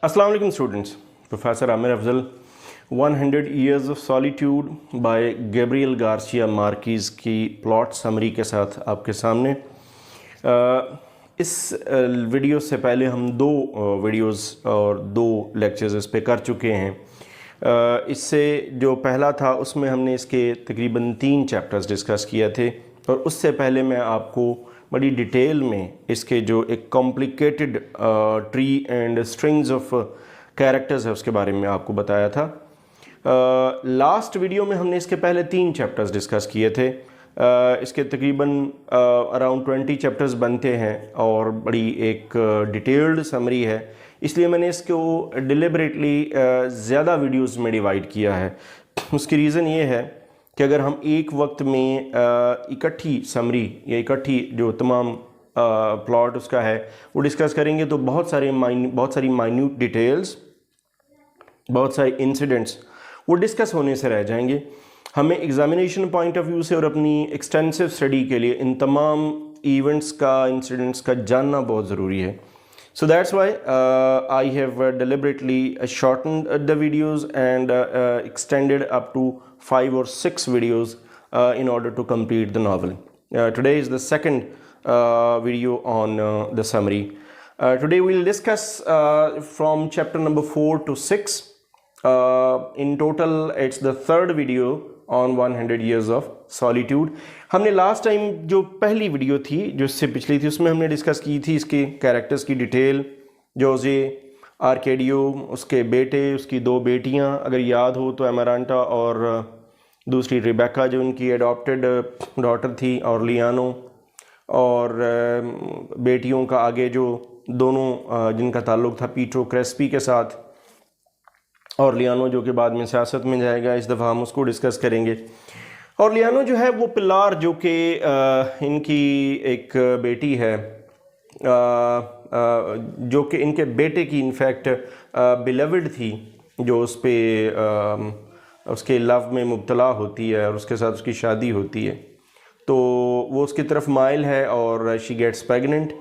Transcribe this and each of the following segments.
अस्सलाम वालेकुम students. Professor Aamir Afzal 100 Years of Solitude by Gabriel Garcia Marquez की प्लॉट समरी के साथ आपके सामने। इस वीडियो से पहले हम दो वीडियोस और दो लेक्चर्स इस पे कर चुके हैं। इससे जो पहला था उसमें हमने इसके तकरीबन 3 चैप्टर्स डिस्कस किए थे और उससे पहले मैं आपको बड़ी डिटेल में इसके जो एक complicated tree and strings of characters है उसके बारे में आपको बताया था। लास्ट वीडियो में हमने इसके पहले 3 चैप्टर्स डिस्कस किए थे। इसके तकरीबन अराउंड 20 चैप्टर्स बनते हैं और बड़ी एक डिटेल्ड समरी है, इसलिए मैंने इसको डिलिबरेटली ज़्यादा वीडियोस में डिवाइड किया है। उसकी रीज़न ये है कि अगर हम एक वक्त में इकट्ठी समरी या इकट्ठी जो तमाम प्लॉट उसका है वो डिस्कस करेंगे तो बहुत सारी माइन्यूट डिटेल्स, बहुत सारे इंसिडेंट्स वो डिस्कस होने से रह जाएंगे। हमें एग्जामिनेशन पॉइंट ऑफ व्यू से और अपनी एक्सटेंसिव स्टडी के लिए इन तमाम इवेंट्स का, इंसिडेंट्स का जानना बहुत ज़रूरी है। So that's why I have deliberately shortened the videos and extended up to 5 or 6 videos in order to complete the novel. Today is the second video on the summary. Today we'll discuss from chapter number 4 to 6. In total it's the third video on 100 Years of Solitude. हमने last time जो पहली video थी जो इससे पिछली थी उसमें हमने डिस्कस की थी इसके कैरेक्टर्स की डिटेल, जोजे आर्केडियो, उसके बेटे, उसकी 2 बेटियां, अगर याद हो तो एमरांटा और दूसरी रिबेका जो उनकी एडॉप्टेड डॉटर थी, और लियानो, और बेटियों का आगे जो दोनों जिनका ताल्लुक़ था पीट्रो क्रेस्पी के साथ, और लियानो जो कि बाद में सियासत में जाएगा, इस दफ़ा हम उसको डिस्कस करेंगे। और लियानो जो है वो पिलार जो कि इनकी एक बेटी है, जो कि इनके बेटे की इनफैक्ट बिलवड थी, जो उस पर उसके लव में मुब्तला होती है और उसके साथ उसकी शादी होती है, तो वो उसकी तरफ माइल है और शी गेट्स प्रेग्नेंट।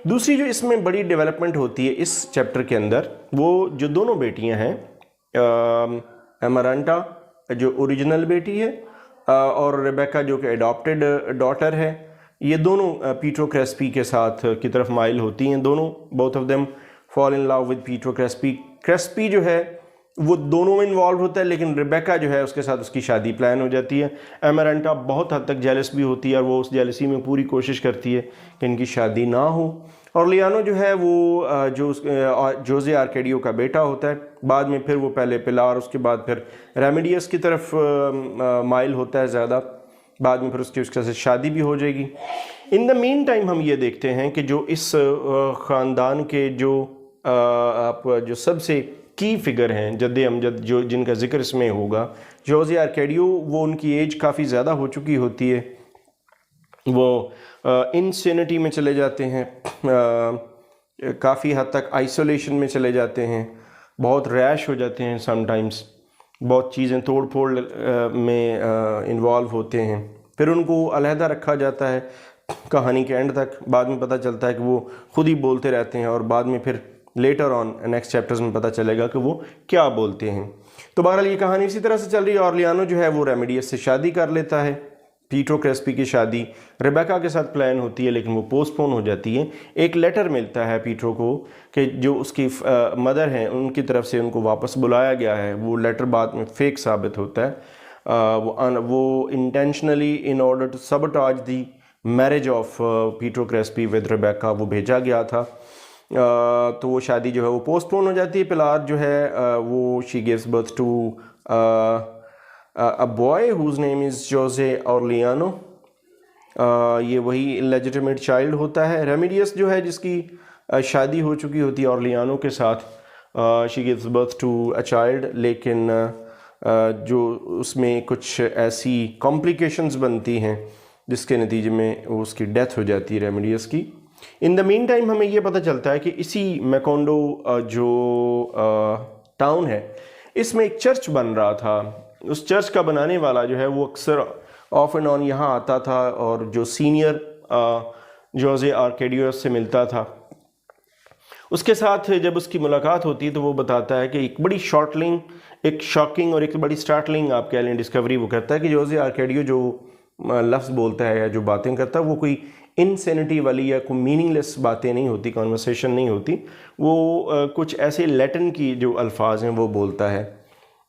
दूसरी जो इसमें बड़ी डेवलपमेंट होती है इस चैप्टर के अंदर, वो जो दोनों बेटियां हैं, एमरांटा जो ओरिजिनल बेटी है और रेबेका जो कि एडॉप्टेड डॉटर है, ये दोनों पीट्रो क्रेस्पी के साथ की तरफ माइल होती हैं। दोनों both of them fall in love with Pietro Crespi. Crespi जो है वो दोनों में इन्वॉल्व होता है, लेकिन रेबेका जो है उसके साथ उसकी शादी प्लान हो जाती है। एमरांटा बहुत हद तक जेलस भी होती है और वो उस जेलसी में पूरी कोशिश करती है कि इनकी शादी ना हो। और लियानो जो है वो जो जोजे आर्केडियो का बेटा होता है, बाद में फिर वो पहले पिलार, उसके बाद फिर रेमेडियस की तरफ माइल होता है ज़्यादा, बाद में फिर उसके साथ शादी भी हो जाएगी। इन द मीन टाइम हम ये देखते हैं कि जो इस ख़ानदान के जो आप जो सबसे की फिगर हैं, जद्द अमजद, जो जिनका जिक्र इसमें होगा, जोजे आर्केडियो, वो उनकी एज काफ़ी ज़्यादा हो चुकी होती है, वो इंसेनिटी में चले जाते हैं, काफ़ी हद तक आइसोलेशन में चले जाते हैं, बहुत रैश हो जाते हैं, समटाइम्स बहुत चीज़ें तोड़ फोड़ में इन्वॉल्व होते हैं। फिर उनको अलहदा रखा जाता है कहानी के एंड तक। बाद में पता चलता है कि वो खुद ही बोलते रहते हैं और बाद में फिर लेटर ऑन नेक्स्ट चैप्टर्स में पता चलेगा कि वो क्या बोलते हैं। तो बहरहाल ये कहानी इसी तरह से चल रही है। और लियानो जो है वो रेमेडियस से शादी कर लेता है। पीट्रो क्रेस्पी की शादी रेबेका के साथ प्लान होती है लेकिन वो पोस्टपोन हो जाती है। एक लेटर मिलता है पीट्रो को कि जो उसकी मदर हैं उनकी तरफ से उनको वापस बुलाया गया है। वो लेटर बाद में फेक साबित होता है। वो intentionally in order to sabotage the marriage of Pietro Crespi with Rebecca वो भेजा गया था। तो वो शादी जो है वो पोस्टपोन हो जाती है। पिलार जो है वो she gives birth to a boy whose name is Jose Orleano. ये वही इलेजिटिमेट चाइल्ड होता है। रेमेडियस जो है जिसकी शादी हो चुकी होती है ऑर्लियानो के साथ, she gives birth to a child, लेकिन जो उसमें कुछ ऐसी कॉम्प्लिकेशंस बनती हैं जिसके नतीजे में उसकी डेथ हो जाती है रेमेडियस की। इन द मीन टाइम हमें ये पता चलता है कि इसी मैकोंडो जो टाउन है इसमें एक चर्च बन रहा था। उस चर्च का बनाने वाला जो है वो अक्सर ऑफ एंड ऑन यहाँ आता था और जो सीनियर जोजे आर्केडियो से मिलता था। उसके साथ जब उसकी मुलाकात होती है तो वो बताता है कि एक बड़ी शॉर्टलिंग, एक शॉकिंग और एक बड़ी स्टार्टलिंग आप कह लें डिस्कवरी वो करता है कि जोसे आर्केडियो जो लफ्ज़ बोलता है या जो बातें करता है वो कोई इनसेनिटी वाली या कोई मीनिंगलेस बातें नहीं होती, कॉन्वर्सेशन नहीं होती, वो कुछ ऐसे लैटिन की जो अल्फाज हैं वो बोलता है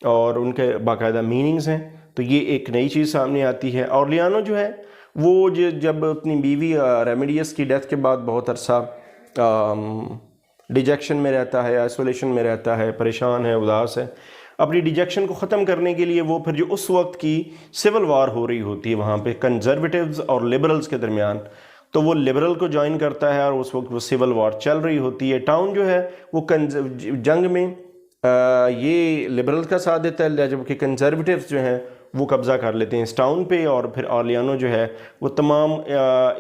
और उनके बाकायदा मीनिंग्स हैं। तो ये एक नई चीज़ सामने आती है। ऑर्लियानो जो है वो जब अपनी बीवी रेमेडियस की डेथ के बाद बहुत अरसा डिजेक्शन में रहता है, आइसोलेशन में रहता है, परेशान है, उदास है, अपनी डिजेक्शन को ख़त्म करने के लिए वो फिर जो उस वक्त की सिविल वार हो रही होती है वहाँ पे कंजर्वेटिव्स और लिबरल्स के दरमियान, तो वो लिबरल को ज्वाइन करता है और उस वक्त वो सिविल वार चल रही होती है। टाउन जो है वो जंग में ये लिबरल्स का साथ देता है, जबकि कंजर्वेटिव्स जो हैं वो कब्ज़ा कर लेते हैं इस टाउन पे। और फिर ऑर्लियानो जो है वो तमाम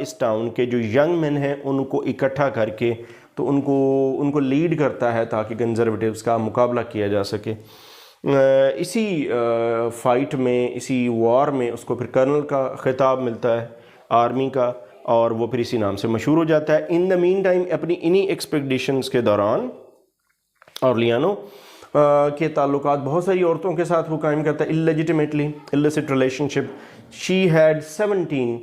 इस टाउन के जो यंग मैन हैं उनको इकट्ठा करके तो उनको लीड करता है ताकि कंजर्वेटिव्स का मुकाबला किया जा सके। इसी फाइट में, इसी वॉर में उसको फिर कर्नल का खिताब मिलता है आर्मी का और वो फिर इसी नाम से मशहूर हो जाता है। इन द मीन टाइम अपनी इन्हीं एक्सपेडिशंस के दौरान ऑर्लियानो के ताल्लुकात बहुत सारी औरतों के साथ वो कायम करता है, illegitimately illicit relationship. She had 17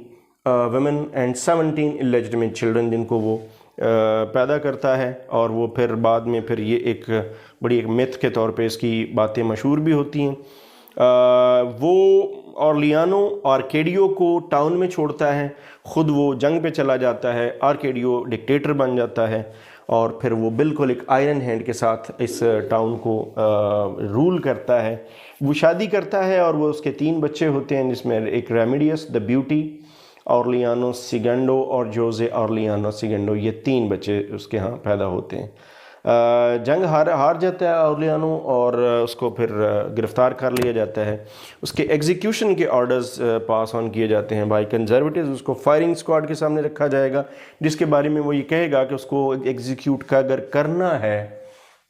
women and 17 illegitimate children जिनको वो पैदा करता है। और वो फिर बाद में फिर ये एक बड़ी एक मिथ के तौर पे इसकी बातें मशहूर भी होती हैं। वो ऑर्लियानो आर्केडियो को टाउन में छोड़ता है, ख़ुद वो जंग पे चला जाता है, आर्केडियो डिक्टेटर बन जाता है और फिर वो बिल्कुल एक आयरन हैंड के साथ इस टाउन को रूल करता है। वो शादी करता है और वो उसके 3 बच्चे होते हैं जिसमें एक रेमेडियस द ब्यूटी, ऑर्लियानो सिगेंडो और जोसे ऑर्लियानो सिगेंडो, ये 3 बच्चे उसके यहाँ पैदा होते हैं। जंग हार जाता है ऑर्लियानो और उसको फिर गिरफ़्तार कर लिया जाता है। उसके एग्जीक्यूशन के ऑर्डर्स पास ऑन किए जाते हैं बाय कंजर्वेटिव्स। उसको फायरिंग स्क्वाड के सामने रखा जाएगा जिसके बारे में वो ये कहेगा कि उसको एग्जीक्यूट का अगर करना है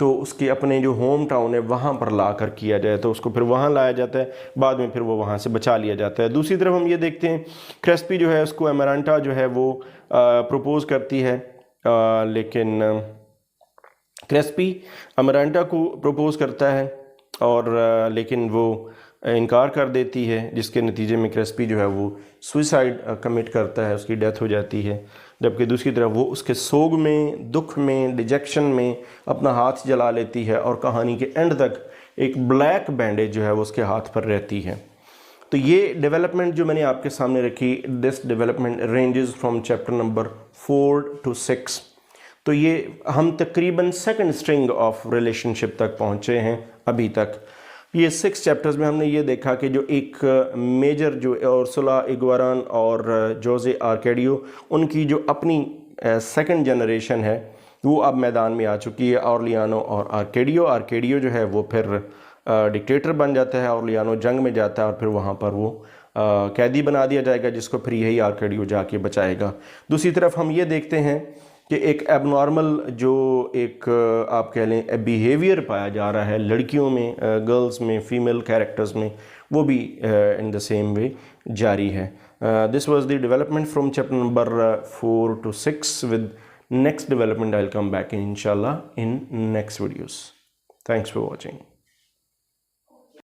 तो उसके अपने जो होम टाउन है वहाँ पर ला कर किया जाए, तो उसको फिर वहाँ लाया जाता है। बाद में फिर वो वहाँ से बचा लिया जाता है। दूसरी तरफ हम ये देखते हैं क्रेस्पी जो है उसको एमरांटा जो है वो प्रपोज़ करती है, लेकिन क्रेस्पी अमरांटा को प्रपोज़ करता है और लेकिन वो इनकार कर देती है, जिसके नतीजे में क्रेस्पी जो है वो सुसाइड कमिट करता है, उसकी डेथ हो जाती है। जबकि दूसरी तरफ वो उसके सोग में, दुख में, डिजेक्शन में अपना हाथ जला लेती है और कहानी के एंड तक एक ब्लैक बैंडेज जो है वो उसके हाथ पर रहती है। तो ये डेवलपमेंट जो मैंने आपके सामने रखी, this development ranges from chapter number 4 to 6। तो ये हम तकरीबन सेकंड स्ट्रिंग ऑफ रिलेशनशिप तक पहुँचे हैं अभी तक। ये 6 चैप्टर्स में हमने ये देखा कि जो एक मेजर जो उर्सुला इग्वारान और जोसे आर्केडियो, उनकी जो अपनी सेकंड जनरेशन है वो अब मैदान में आ चुकी है, ऑर्लियानो और आर्केडियो जो है वो फिर डिक्टेटर बन जाता है, ऑर्लियानो जंग में जाता है और फिर वहाँ पर वो कैदी बना दिया जाएगा जिसको फिर यही आर्केडियो जाके बचाएगा। दूसरी तरफ हम ये देखते हैं कि एक एबनॉर्मल जो एक आप कह लें बिहेवियर पाया जा रहा है लड़कियों में, गर्ल्स में, फीमेल कैरेक्टर्स में, वो भी इन द सेम वे जारी है। This was the development from chapter number 4 to 6 with next development I'll come back in inshallah in next videos. Thanks for watching.